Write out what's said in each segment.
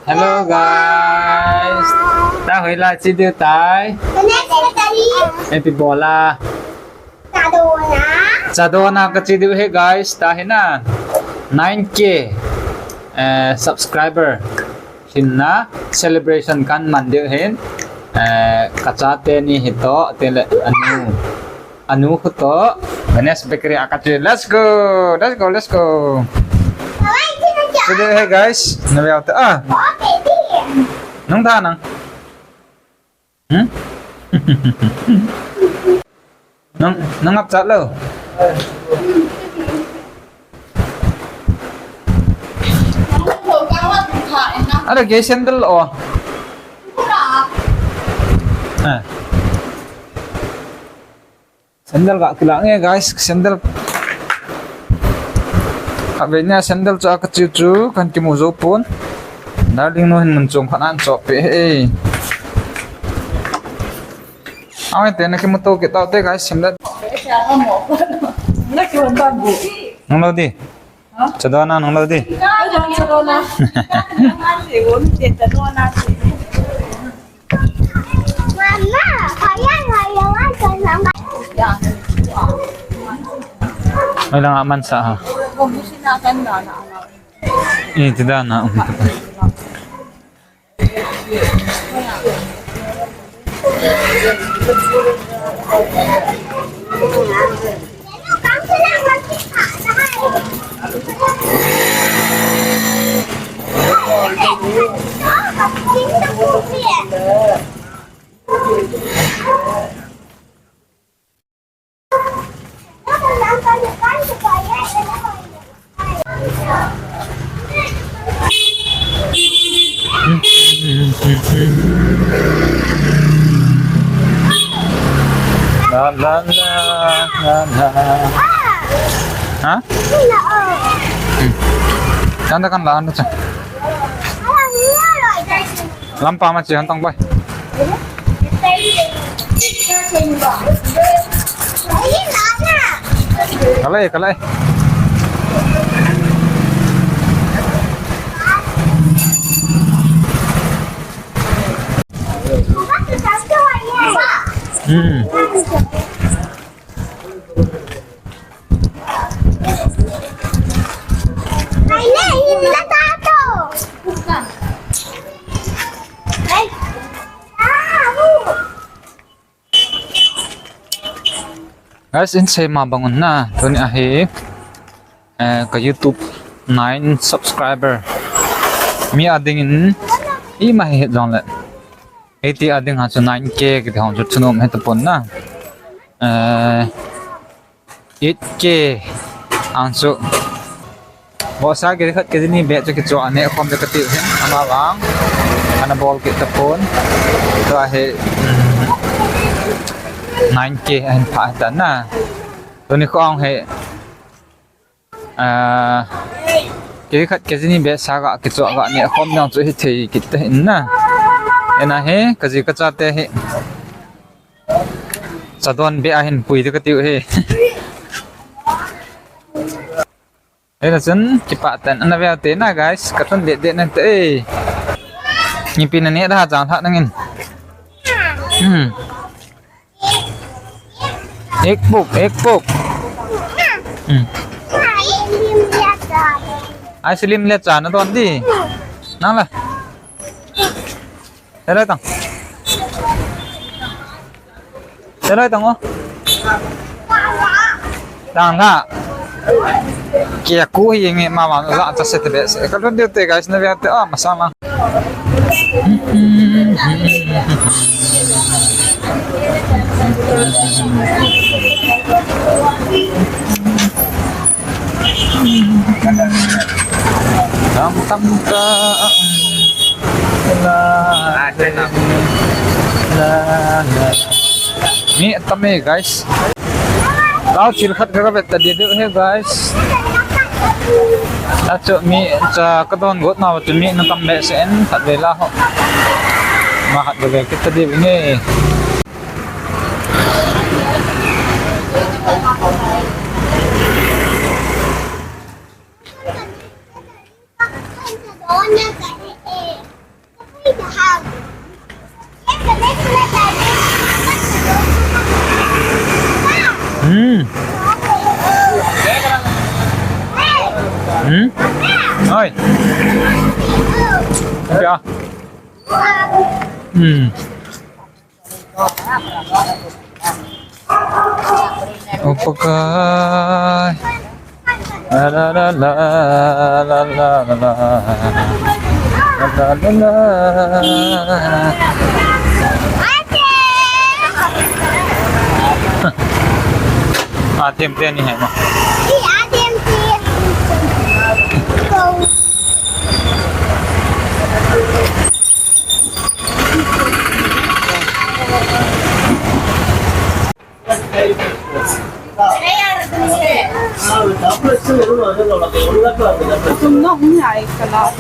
Hello guys, ta hồi là chi tiêu tại Ebola. Chadona ka chi tiêu he guys, ta he na 9k subscriber. Hinna celebration kan man deu hen kachate ni hito tele anu huto Ganesh Bakery Akatri. Let's go. Today hey guys, nabi out nung ta nang nung ngap chat lo ada cái sandal o sandal gak kilangnya guys, sandal kabenya sandal cho ka chu kan ki mo zo pon daling no hin chung khanan cho pe e ai te na ki mo to ke ta te guys sandal nong lo di chadona nong lo di Mama, ay lang aman sa ha tidak na la hah tanda kan laan cha lampa ma chi han tong bai kalai guys, insay mabangon na. Ito ni Ahi ka YouTube 9 subscriber. Mi adingin mahihit lang let. 80 ading ha 9k kita hong chunom hetapon na. 8k ang so bosa gid khat kini be cho kicho ane kom de kati hin ama wang ana ball kita pon ito Ahi 9k anh phải tấn tôi này không hệ cái gì bé sao gạ cái chỗ gạ nhẹ không nhau chỗ thì cái tên em là hết cái gì cái chát hết chát toàn bé anh bùi được cái tiêu hết đây là dân cái bạn tấn anh về tên na guys cái phần điện này thế nhìn pin này đã giảm thắt năng Ek book. Ai slim lihat sana tuan di. Nang lah. Selai tang oh. Tang tak. Kia ku yang mama lah atas setebes. Kalau dia tu guys nabi hati masalah. Ni tame guys. Tao chilkhat ka bet tadi deu he guys. Acho mi cha kadon got na tu mi na tambe sen khat vela ho. Ma khat be kita di ini. Ôi. Kìa. Upakai. La la la la la la la la. La la la. Atem dia ni hai mah. Cũng nó cũng nhảy cả nó.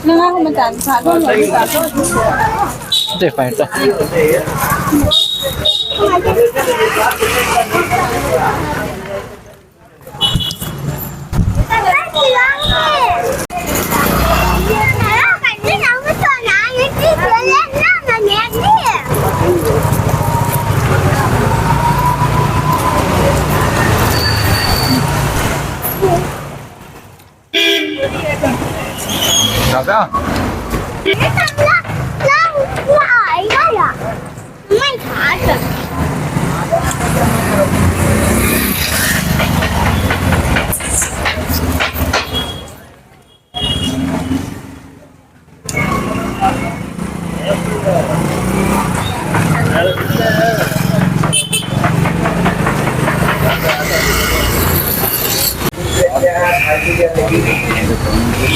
Nó không mình tàn phá thôi rồi. Để phải ta. Được không? Nó ở đó là mấy thả rồi.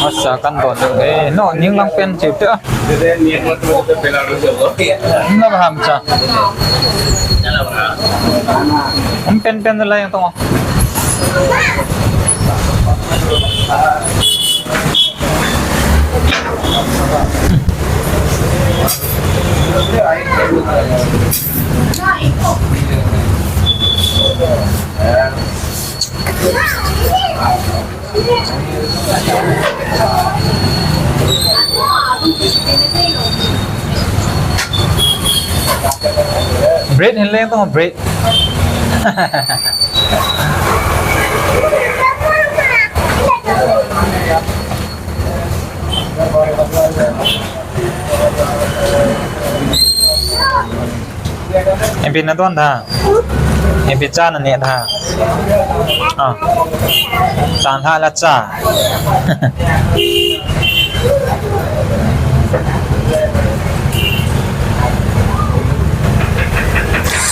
Masakan todo no ning lang pen chip ta na baham cha pen la yang tong bread hin leng tong bread em pin na tuan tha em pin cha na ne tha chan tha la cha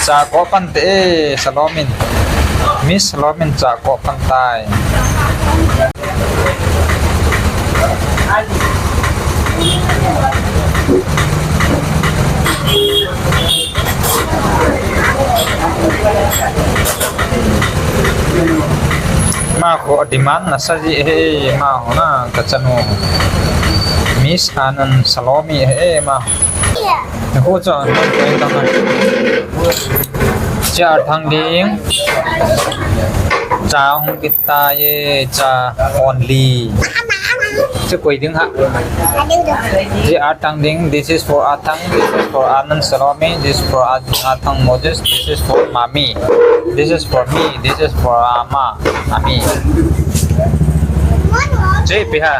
cha ko pan te salomin miss salomin cha ko pan tai ma ko demand na sa ji he ma hona ka chanu miss anan salomi he ma ho cha no kai ta ma cha thang ding cha hong kita ye cha only chứ quỳ đứng hạ the atang ding this is for atang this is for anand salami this is for atang moses this is for mami this is for me this is for ama ami chế piha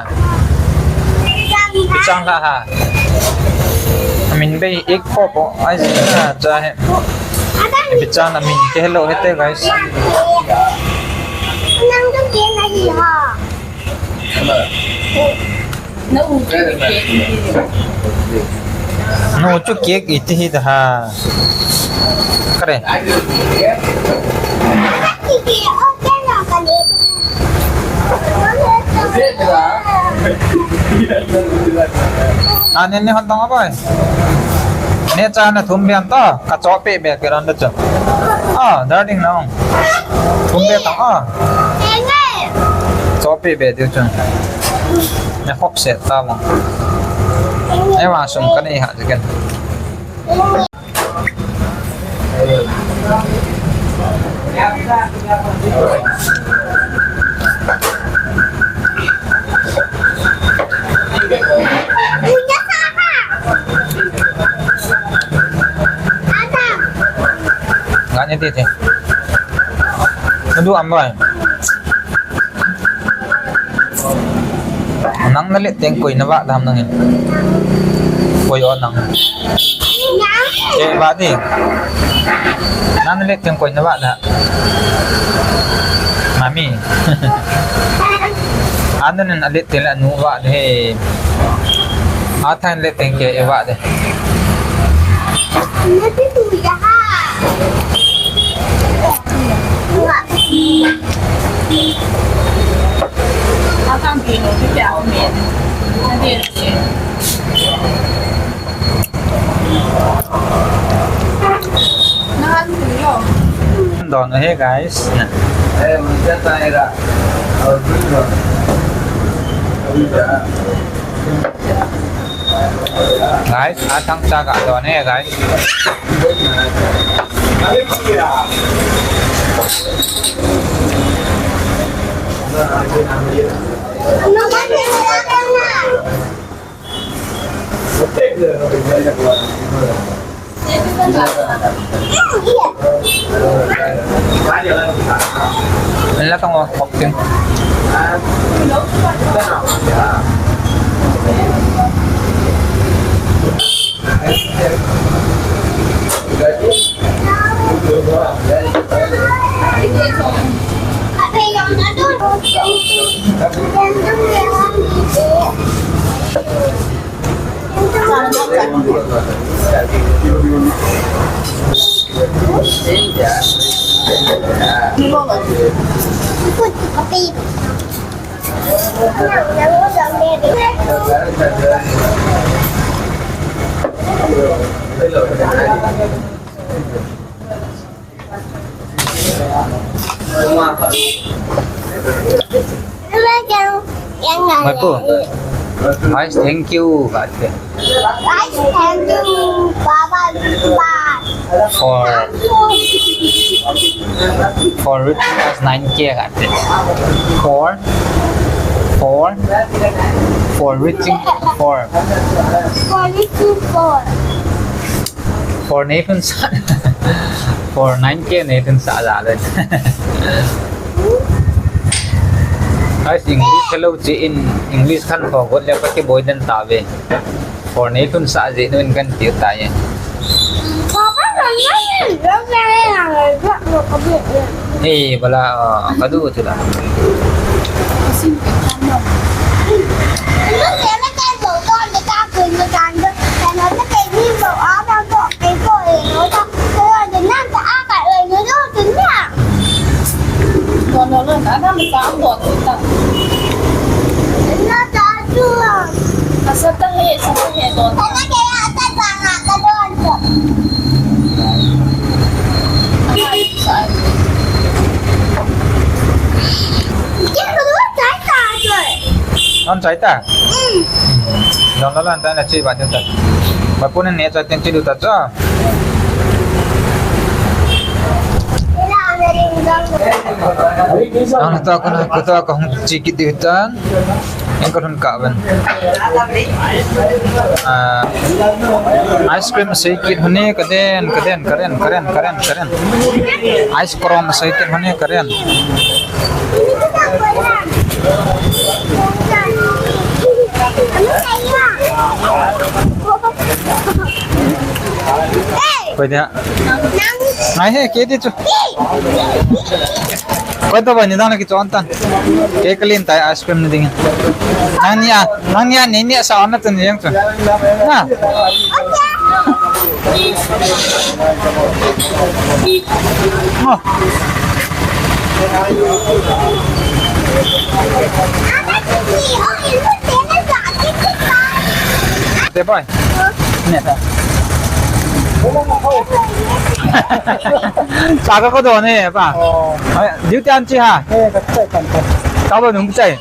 chang la ha mình bây ek pho po ai sa cha he bichang na min ke hello hete guys Năng trong kia là gì hả? Nó uống cái no chu kek iti hi da kare Chị kia ốp cái nào cả đẹp. anen ni hon tong apa ne cha na thum biam ta ka cho pe be ke ran da cha darling nong thum be ta Em ơi, cho pe be de cha ne hop set ta mo Ai mà sum cái này hả chứ cần. Punya sama. Ada. Nggak nyetir sih. Aduh ambai. Nang nalit yang koi na ba dam nang yun. Koi on nang. Eh ba di. Nang nalit yang koi na ba da. Mami. Ano nin alit tila anu ba de. Atan lit yang ke ba de. Nanti tuh ya.它放皮我去表面，那点钱。那它不用。 Đòn rồi hết guys. Nè. Guys, thằng cha cả đòn này guys. Nó có thêm ra đâu nè. Ini lah tunggu boxing. Apa yang ada? Ikut kopi. Mời cô. Guys, thank you guys Guys, thank you, Baba. for reaching us 9K guys. For reaching for Nathan xã for 9K Nathan xã giả lên. Guys, English hello chị in English khăn for what leo cái bối đơn tả về for Nathan xã dễ nên cần tiếng tại nhỉ. Eh, bala kadu tu lah. Nó sẽ mấy cái bộ con người ta cười người ta nữa. Và nó sẽ cái gì bộ áo bao bộ cái cội nó ta. Thế rồi đến năm ta ăn cả lời nó đâu tính nhá. Còn nó là đã 58 tuổi rồi. Nó cho chưa. Nó sẽ tăng hệ rồi. Thế nó cái là tay vàng hạt ta đơn rồi. Chứ có đứa trái tà rồi. Non trái ta? Don lalan ta na chi ba ta. Ba pun ne cha ten chi du ta cha. Thế là gia đình dân. Ang ta ko hong chi ki di tan. Ang ko thon ka ban. Ice cream sai ki hone kaden. Ice cream sai ki hone karen. Vậy thế ạ. Này hết kế đi chứ. Quay tao vào nhìn đang là cái chọn tan. Kế cái lên tại ice cream này đi. Nang nia nini sao nó tên gì chứ. Nè. Để bơi. Nè ta. Sao có đồ này bà? Díu tiền chi hả? Cháu rồi đúng chạy.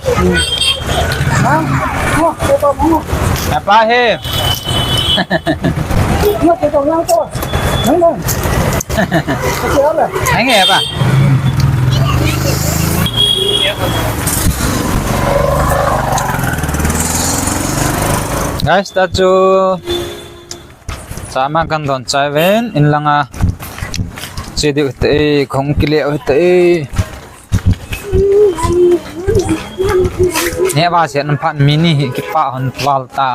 Apa he? Anh nghe apa? Guys, tacho sama kan don chai ven in langa chedi te khong kile te ne ba se nan phan mini hi ki pa hon wal ta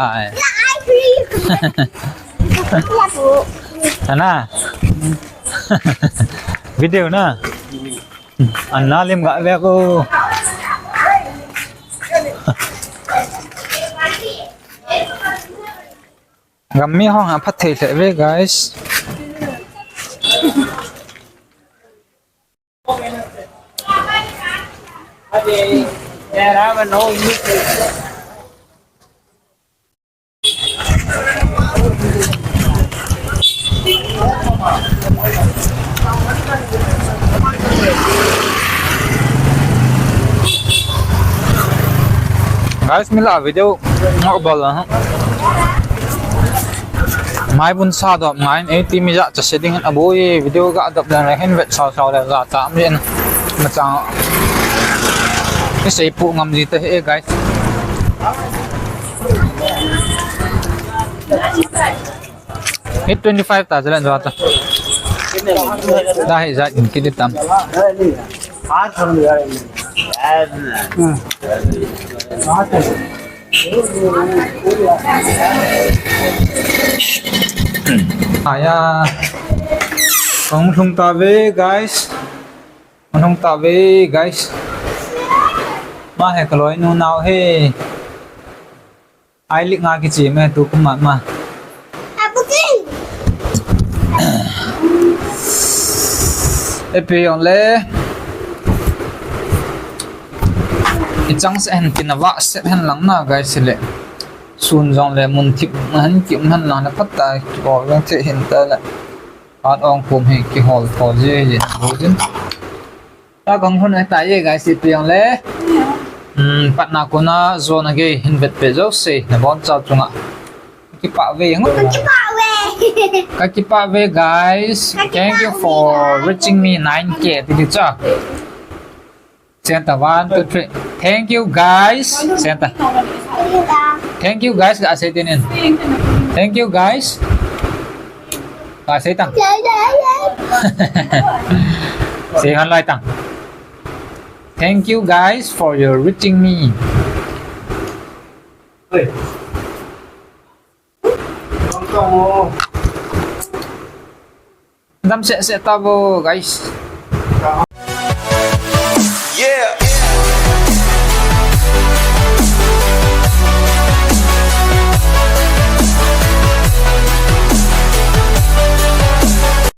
ana video na anna lim ga ve ko Gami hong ha phát thầy lại với guys. Guys, mình làm video ngọc bò là mai bun sa do mai ai ti mi ja cha setting an aboi video ga adap dan hen vet sao sao la ga tam len ma chang cái sei pu ngam gì te he guys it 25 ta jalan jo ta da he ja in ki tam ya không thông ta về guys không ta về guys mà hệ cái lối nu nào he ai lịch ngay cái gì mà tôi cũng mà epi on le ichang se hen kinawa set hen lang na guys le sun jong le mun thip han kim han la na patta ko yang che hin ta la at ong phum he ki hol ko je je bojin ta gong hun ta ye guys epi on le patna ko na zone ge hin vet pe jo se na bon cha chunga ki pa ve ngo Kaki pa ve guys, thank you for reaching me 9K. Did you Santa 1, 2, 3. Thank you guys. Santa. Thank you guys. Gak say tinin. Thank you guys. Gak say tang. Say online tang. Thank you guys for your reaching me. Dam sẽ tabo guys.